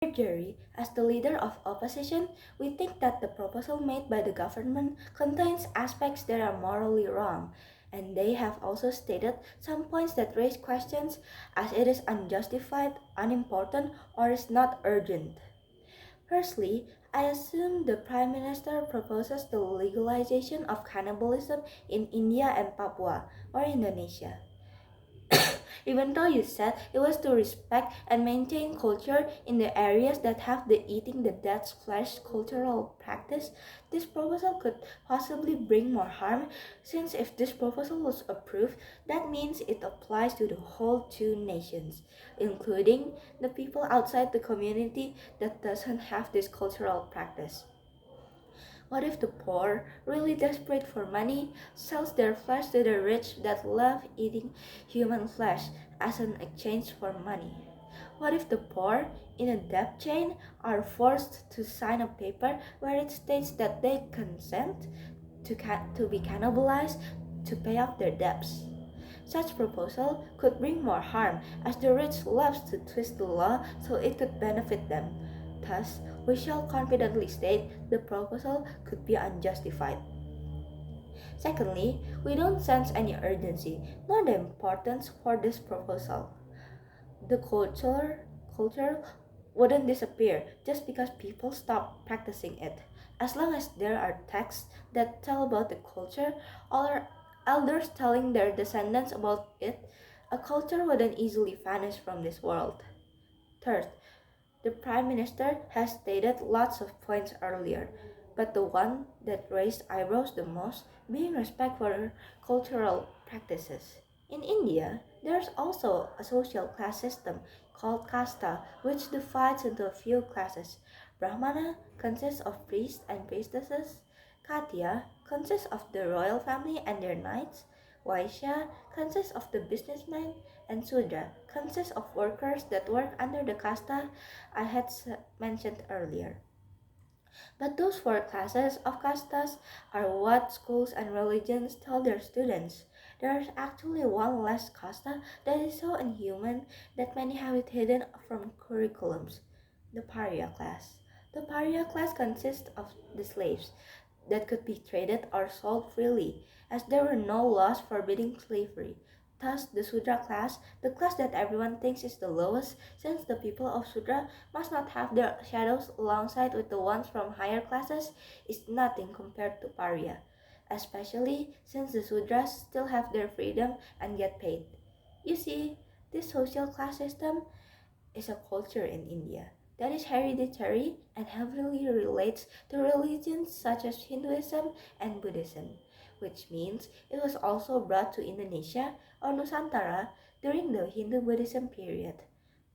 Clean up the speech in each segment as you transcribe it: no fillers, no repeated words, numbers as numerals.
Jury, as the leader of opposition, we think that the proposal made by the government contains aspects that are morally wrong, and they have also stated some points that raise questions as it is unjustified, unimportant, or is not urgent. Firstly, I assume the Prime Minister proposes the legalization of cannibalism in India and Papua or Indonesia. Even though you said it was to respect and maintain culture in the areas that have the eating the dead's flesh cultural practice, this proposal could possibly bring more harm, since if this proposal was approved, that means it applies to the whole two nations, including the people outside the community that doesn't have this cultural practice. What if the poor, really desperate for money, sells their flesh to the rich that love eating human flesh as an exchange for money? What if the poor, in a debt chain, are forced to sign a paper where it states that they consent to be cannibalized to pay off their debts? Such proposal could bring more harm, as the rich loves to twist the law so it could benefit them. Thus, we shall confidently state the proposal could be unjustified. Secondly, we don't sense any urgency nor the importance for this proposal. The culture wouldn't disappear just because people stop practicing it. As long as there are texts that tell about the culture or elders telling their descendants about it, a culture wouldn't easily vanish from this world. Third, the Prime Minister has stated lots of points earlier, but the one that raised eyebrows the most being respect for cultural practices. In India, there's also a social class system called kasta, which divides into a few classes. Brahmana consists of priests and priestesses, Khatya consists of the royal family and their knights, Vaishya consists of the businessmen, and Sudra consists of workers that work under the kasta I had mentioned earlier. But those four classes of castas are what schools and religions tell their students. There is actually one last casta that is so inhuman that many have it hidden from curriculums, the pariah class. The pariah class consists of the slaves that could be traded or sold freely, as there were no laws forbidding slavery. Thus, the Sudra class, the class that everyone thinks is the lowest, since the people of Sudra must not have their shadows alongside with the ones from higher classes, is nothing compared to Pariah, especially since the Sudras still have their freedom and get paid. You see, this social class system is a culture in India that is hereditary and heavily relates to religions such as Hinduism and Buddhism, which means it was also brought to Indonesia or Nusantara during the Hindu-Buddhism period.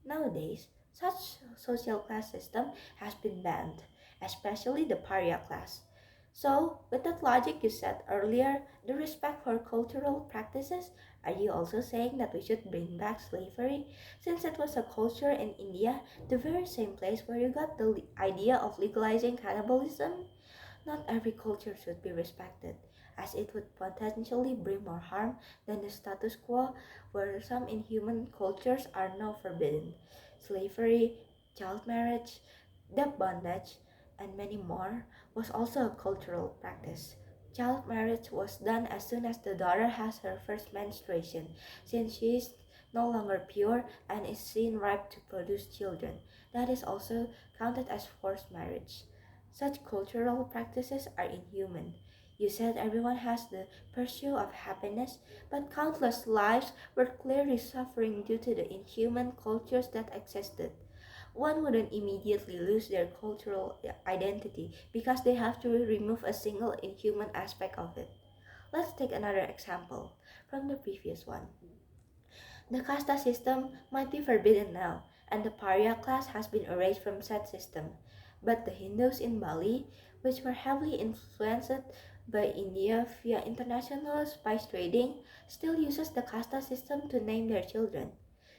Nowadays, such social class system has been banned, especially the pariah class. So, with that logic you said earlier, the respect for cultural practices, are you also saying that we should bring back slavery, since it was a culture in India, the very same place where you got the idea of legalizing cannibalism? Not every culture should be respected, as it would potentially bring more harm than the status quo, where some inhuman cultures are now forbidden. Slavery, child marriage, debt bondage, and many more was also a cultural practice. Child marriage was done as soon as the daughter has her first menstruation, since she is no longer pure and is seen ripe to produce children. That is also counted as forced marriage. Such cultural practices are inhuman. You said everyone has the pursuit of happiness, but countless lives were clearly suffering due to the inhuman cultures that existed. One wouldn't immediately lose their cultural identity because they have to remove a single inhuman aspect of it. Let's take another example from the previous one. The kasta system might be forbidden now, and the pariah class has been erased from said system. But the Hindus in Bali, which were heavily influenced by India via international spice trading, still uses the kasta system to name their children.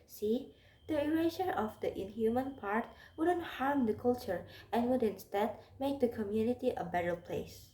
See, the erasure of the inhuman part wouldn't harm the culture and would instead make the community a better place.